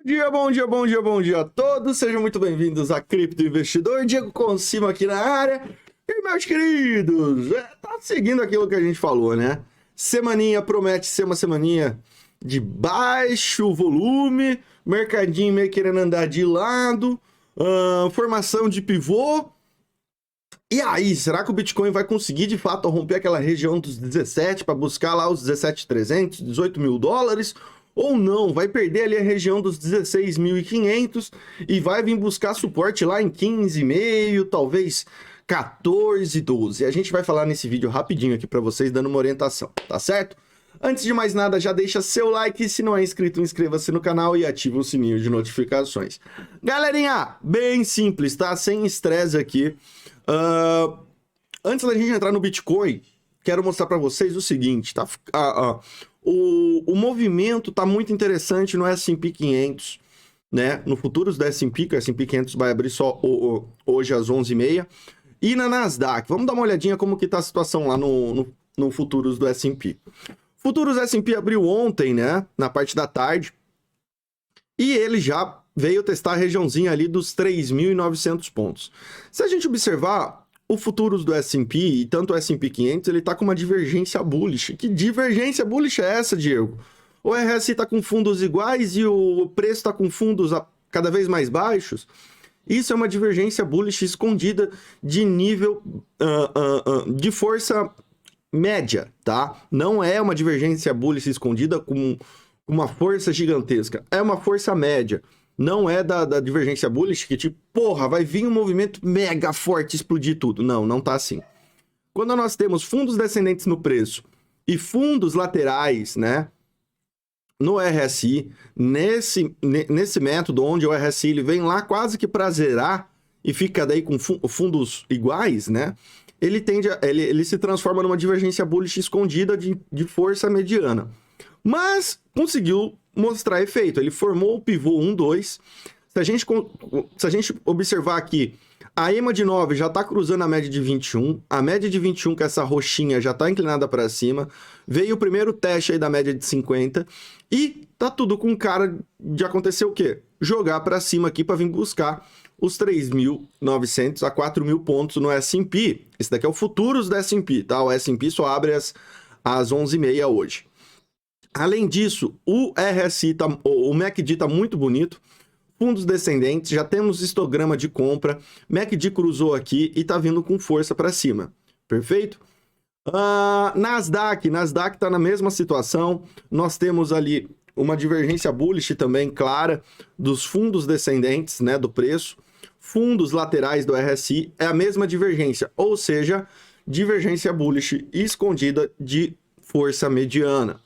Dia, bom dia, bom dia, bom dia a todos. Sejam muito bem-vindos a Cripto Investidor. Diego Consimo aqui na área. E, meus queridos, tá seguindo aquilo que a gente falou, né? Semaninha promete ser uma semaninha de baixo volume, mercadinho meio querendo andar de lado, formação de pivô. E aí, será que o Bitcoin vai conseguir de fato romper aquela região dos 17 para buscar lá os 17.300, 18 mil dólares? Ou não, vai perder ali a região dos 16.500 e vai vir buscar suporte lá em 15,5, talvez 14, 12. A gente vai falar nesse vídeo rapidinho aqui para vocês, dando uma orientação, tá certo? Antes de mais nada, já deixa seu like, se não é inscrito, inscreva-se no canal e ative o sininho de notificações. Galerinha, bem simples, tá? Sem estresse aqui. Antes da gente entrar no Bitcoin, quero mostrar para vocês o seguinte, tá? O movimento tá muito interessante no S&P 500, né? No futuros da S&P, que o S&P 500 vai abrir só hoje às 11h30. E na Nasdaq, vamos dar uma olhadinha como que tá a situação lá no futuros do S&P. Futuros S&P abriu ontem, né? Na parte da tarde. E ele já veio testar a regiãozinha ali dos 3.900 pontos. Se a gente observar o futuros do S&P e tanto o S&P 500, ele tá com uma divergência bullish. Que divergência bullish é essa, Diego? O RSI tá com fundos iguais e o preço tá com fundos cada vez mais baixos? Isso é uma divergência bullish escondida de nível de força média, tá? Não é uma divergência bullish escondida com uma força gigantesca. É uma força média. Não é da divergência bullish que tipo, porra, vai vir um movimento mega forte explodir tudo. Não, não tá assim. Quando nós temos fundos descendentes no preço e fundos laterais, né, no RSI, nesse método onde o RSI ele vem lá quase que para zerar e fica daí com fundos iguais, né, ele se transforma numa divergência bullish escondida de força mediana. Mas conseguiu mostrar efeito. Ele formou o pivô 1, 2. Se a gente observar aqui, a EMA de 9 já está cruzando a média de 21. A média de 21, que é essa roxinha, já está inclinada para cima. Veio o primeiro teste aí da média de 50. E tá tudo com cara de acontecer o quê? Jogar para cima aqui para vir buscar os 3.900 a 4.000 pontos no S&P. Esse daqui é o futuros do S&P, tá? O S&P só abre às 11h30 hoje. Além disso, o RSI, o MACD está muito bonito, fundos descendentes, já temos histograma de compra, MACD cruzou aqui e está vindo com força para cima, perfeito? Nasdaq está na mesma situação, nós temos ali uma divergência bullish também clara dos fundos descendentes, né, do preço, fundos laterais do RSI é a mesma divergência, ou seja, divergência bullish escondida de força mediana.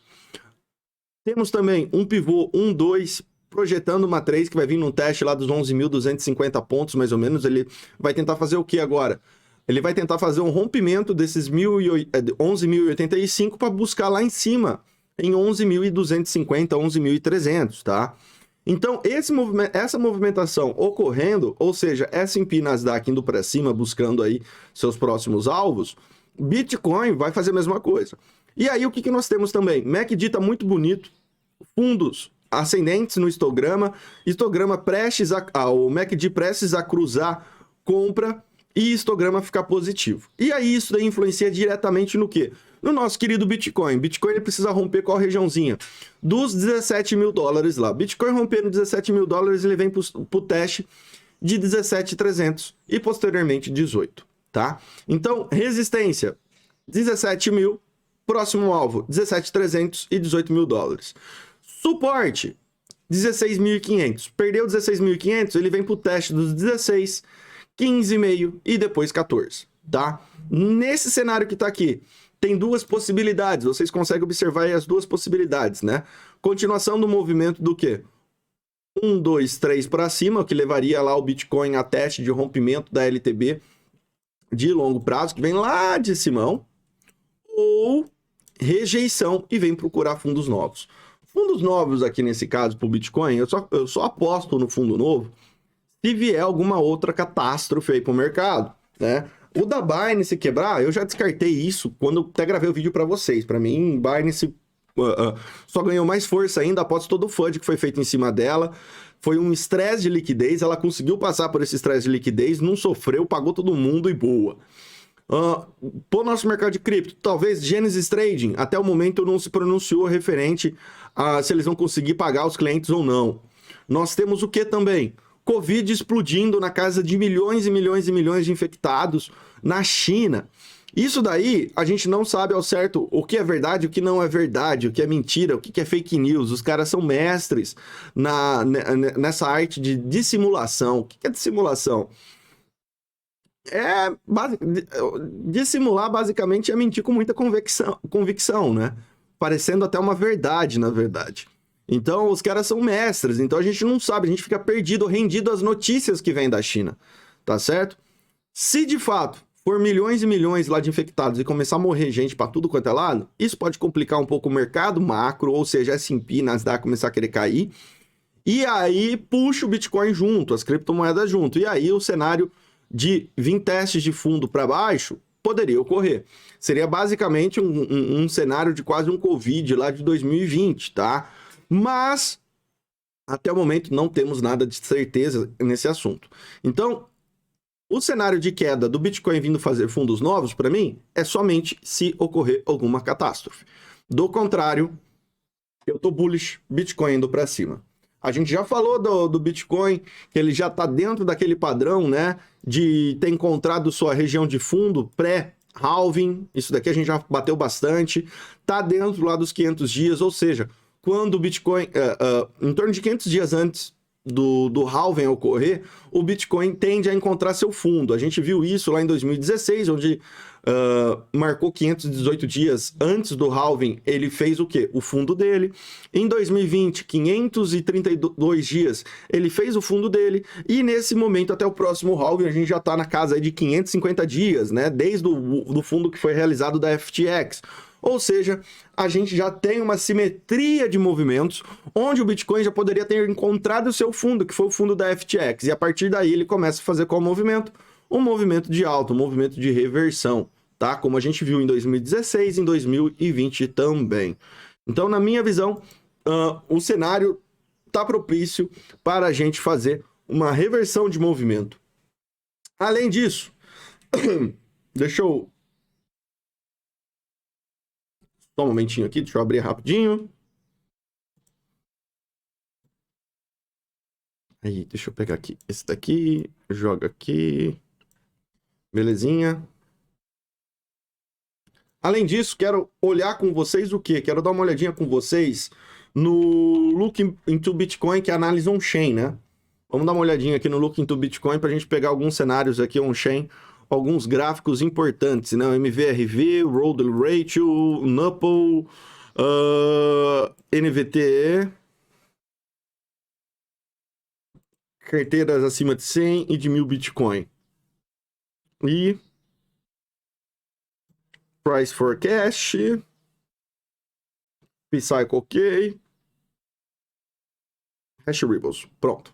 Temos também um pivô 1, 2, projetando uma 3, que vai vir num teste lá dos 11.250 pontos, mais ou menos. Ele vai tentar fazer o que agora? Ele vai tentar fazer um rompimento desses 11.085 para buscar lá em cima, em 11.250, 11.300, tá? Então, essa movimentação ocorrendo, ou seja, S&P e Nasdaq indo para cima, buscando aí seus próximos alvos, Bitcoin vai fazer a mesma coisa. E aí, o que nós temos também? MACD está muito bonito, fundos ascendentes no histograma prestes o MACD prestes a cruzar compra e histograma ficar positivo. E aí, isso daí influencia diretamente no quê? No nosso querido Bitcoin. Bitcoin ele precisa romper qual regiãozinha? Dos 17 mil dólares lá. Bitcoin rompendo 17 mil dólares, ele vem para o teste de 17.300 e posteriormente 18, tá? Então, resistência, 17 mil. Próximo alvo, 17.300 e 18 mil dólares. Suporte, 16.500. Perdeu 16.500, ele vem para o teste dos 16, 15,5 e depois 14, tá? Nesse cenário que está aqui, tem duas possibilidades. Vocês conseguem observar aí as duas possibilidades, né? Continuação do movimento do quê? 1, 2, 3 para cima, o que levaria lá o Bitcoin a teste de rompimento da LTB de longo prazo, que vem lá de Simão. Ou rejeição e vem procurar fundos novos. Fundos novos aqui nesse caso para o Bitcoin, eu só aposto no fundo novo se vier alguma outra catástrofe aí para o mercado, né? O da Binance quebrar, eu já descartei isso quando até gravei o vídeo para vocês. Para mim, Binance só ganhou mais força ainda após todo o FUD que foi feito em cima dela. Foi um estresse de liquidez, ela conseguiu passar por esse estresse de liquidez, não sofreu, pagou todo mundo e boa. Pro nosso mercado de cripto, talvez Genesis Trading, até o momento não se pronunciou referente a se eles vão conseguir pagar os clientes ou não. Nós temos o que também? Covid explodindo na casa de milhões e milhões e milhões de infectados na China. Isso daí, a gente não sabe ao certo o que é verdade, o que não é verdade, o que é mentira, o que é fake news. Os caras são mestres nessa arte de dissimulação. O que é dissimulação? Dissimular basicamente é mentir com muita convicção, né? Parecendo até uma verdade, na verdade. Então, os caras são mestres, então a gente não sabe, a gente fica perdido, rendido às notícias que vêm da China, tá certo? Se de fato for milhões e milhões lá de infectados e começar a morrer gente para tudo quanto é lado, isso pode complicar um pouco o mercado macro, ou seja, S&P, Nasdaq começar a querer cair, e aí puxa o Bitcoin junto, as criptomoedas junto, e aí o cenário de vir testes de fundo para baixo poderia ocorrer. Seria basicamente um cenário de quase um Covid lá de 2020, tá? Mas, até o momento, não temos nada de certeza nesse assunto. Então, o cenário de queda do Bitcoin vindo fazer fundos novos, para mim, é somente se ocorrer alguma catástrofe. Do contrário, eu tô bullish, Bitcoin indo para cima. A gente já falou do Bitcoin, que ele já está dentro daquele padrão, né, de ter encontrado sua região de fundo pré-halving, isso daqui a gente já bateu bastante, está dentro lá dos 500 dias, ou seja, quando o Bitcoin, em torno de 500 dias antes do halving ocorrer, o Bitcoin tende a encontrar seu fundo. A gente viu isso lá em 2016, onde marcou 518 dias antes do halving, ele fez o quê? O fundo dele. Em 2020, 532 dias, ele fez o fundo dele. E nesse momento, até o próximo halving, a gente já está na casa aí de 550 dias, né? Desde o fundo que foi realizado da FTX. Ou seja, a gente já tem uma simetria de movimentos, onde o Bitcoin já poderia ter encontrado o seu fundo, que foi o fundo da FTX, e a partir daí ele começa a fazer qual movimento? Um movimento de alta, um movimento de reversão, tá? Como a gente viu em 2016 e em 2020 também. Então, na minha visão, o cenário está propício para a gente fazer uma reversão de movimento. Além disso, deixa eu... Só um momentinho aqui, deixa eu abrir rapidinho. Aí, deixa eu pegar aqui. Esse daqui, joga aqui. Belezinha. Além disso, quero olhar com vocês o quê? Quero dar uma olhadinha com vocês no Look into Bitcoin, que é a análise on-chain, né? Vamos dar uma olhadinha aqui no Look into Bitcoin para a gente pegar alguns cenários aqui on-chain, alguns gráficos importantes, né? O MVRV, o Rodel Ratio, o Nuppel, NVTE, carteiras acima de 100 e de 1000 Bitcoin. E Price Forecast, P-Cycle K, Hash Ripples. Pronto.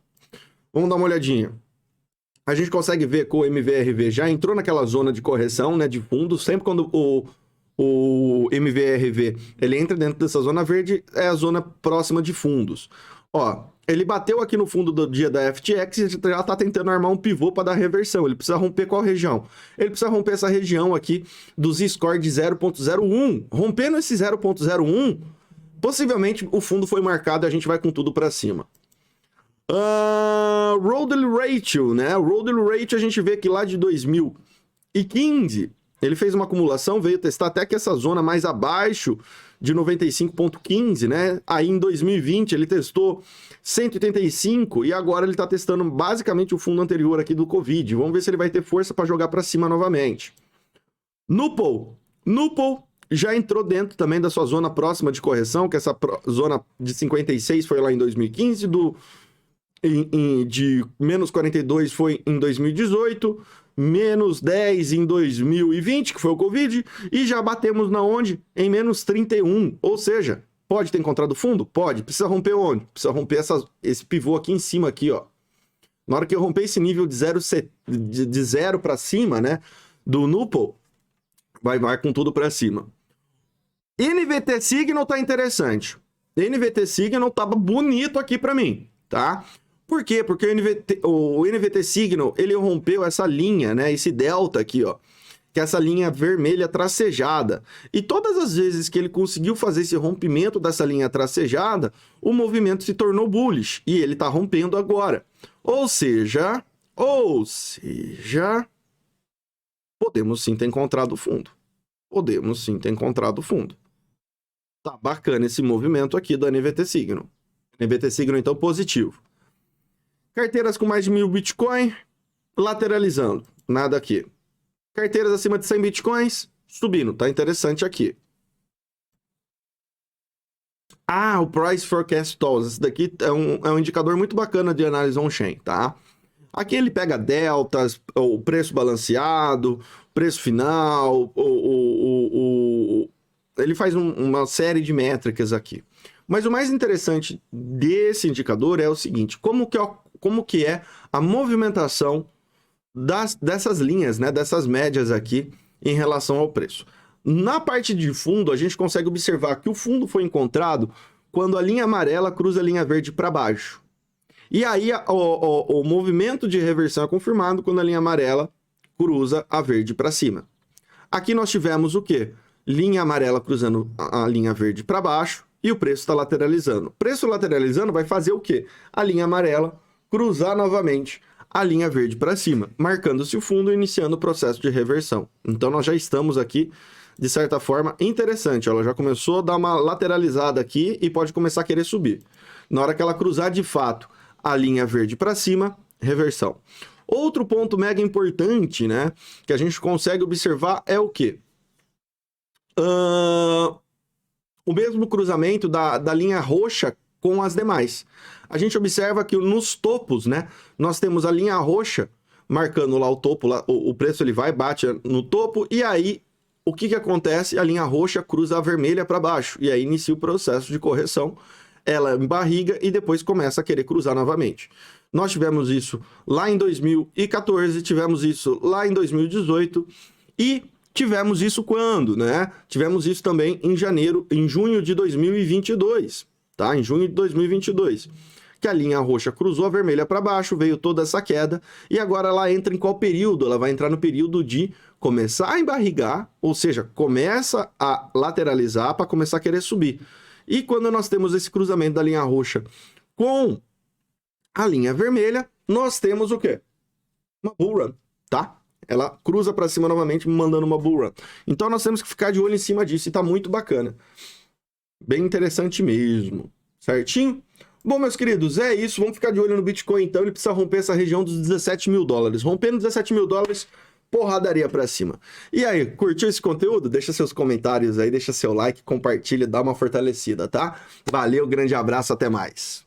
Vamos dar uma olhadinha. A gente consegue ver que o MVRV já entrou naquela zona de correção, né, de fundo. Sempre quando o MVRV ele entra dentro dessa zona verde, é a zona próxima de fundos. Ó, ele bateu aqui no fundo do dia da FTX e já está tentando armar um pivô para dar reversão. Ele precisa romper qual região? Ele precisa romper essa região aqui do Z-Score de 0.01. Rompendo esse 0.01, possivelmente o fundo foi marcado e a gente vai com tudo para cima. Rodel Ratio, né? O Rodel Ratio a gente vê que lá de 2015 ele fez uma acumulação, veio testar até que essa zona mais abaixo de 95.15, né? Aí em 2020 ele testou 185 e agora ele está testando basicamente o fundo anterior aqui do Covid. Vamos ver se ele vai ter força para jogar para cima novamente. Nuppel já entrou dentro também da sua zona próxima de correção, que essa zona de 56 foi lá em 2015, de menos 42 foi em 2018, menos 10 em 2020, que foi o Covid, e já batemos na onde? Em menos 31, ou seja, pode ter encontrado fundo? Pode. Precisa romper onde? Precisa romper esse pivô aqui em cima, aqui, ó. Na hora que eu romper esse nível de 0 para cima, né, do Nuppel, vai com tudo para cima. NVT Signal tá interessante. NVT Signal tava bonito aqui para mim, tá? Por quê? Porque o NVT Signal, ele rompeu essa linha, né? Esse delta aqui, ó. Que é essa linha vermelha tracejada. E todas as vezes que ele conseguiu fazer esse rompimento dessa linha tracejada, o movimento se tornou bullish. E ele está rompendo agora. Ou seja, podemos sim ter encontrado o fundo. Podemos sim ter encontrado o fundo. Tá bacana esse movimento aqui do NVT Signal. NVT Signal, então, positivo. Carteiras com mais de 1.000 Bitcoin, lateralizando. Nada aqui. Carteiras acima de 100 Bitcoins, subindo. Tá interessante aqui. Ah, o Price Forecast Tools. Esse daqui é um indicador muito bacana de análise on-chain, tá? Aqui ele pega deltas, o preço balanceado, preço final, ele faz uma série de métricas aqui. Mas o mais interessante desse indicador é o seguinte, como que é a movimentação dessas linhas, né, dessas médias aqui em relação ao preço. Na parte de fundo, a gente consegue observar que o fundo foi encontrado quando a linha amarela cruza a linha verde para baixo. E aí o movimento de reversão é confirmado quando a linha amarela cruza a verde para cima. Aqui nós tivemos o quê? Linha amarela cruzando a linha verde para baixo e o preço está lateralizando. O preço lateralizando vai fazer o quê? A linha amarela cruzar novamente a linha verde para cima, marcando-se o fundo e iniciando o processo de reversão. Então nós já estamos aqui, de certa forma, interessante. Ela já começou a dar uma lateralizada aqui e pode começar a querer subir. Na hora que ela cruzar de fato a linha verde para cima, reversão. Outro ponto mega importante, né, que a gente consegue observar é o quê? O mesmo cruzamento da linha roxa com as demais. A gente observa que nos topos, né, nós temos a linha roxa marcando lá o topo, lá, o preço ele vai, bate no topo, e aí o que acontece? A linha roxa cruza a vermelha para baixo, e aí inicia o processo de correção, ela embarriga e depois começa a querer cruzar novamente. Nós tivemos isso lá em 2014, tivemos isso lá em 2018 e tivemos isso quando, né? Tivemos isso também em junho de 2022, tá? Em junho de 2022, que a linha roxa cruzou a vermelha para baixo, veio toda essa queda e agora ela entra em qual período? Ela vai entrar no período de começar a embarrigar, ou seja, começa a lateralizar para começar a querer subir. E quando nós temos esse cruzamento da linha roxa com a linha vermelha, nós temos o quê? Uma bull run, tá? Ela cruza para cima novamente, mandando uma bull run. Então nós temos que ficar de olho em cima disso e tá muito bacana. Bem interessante mesmo, certinho? Bom, meus queridos, é isso. Vamos ficar de olho no Bitcoin, então. Ele precisa romper essa região dos 17 mil dólares. Rompendo 17 mil dólares, porradaria pra cima. E aí, curtiu esse conteúdo? Deixa seus comentários aí, deixa seu like, compartilha, dá uma fortalecida, tá? Valeu, grande abraço, até mais.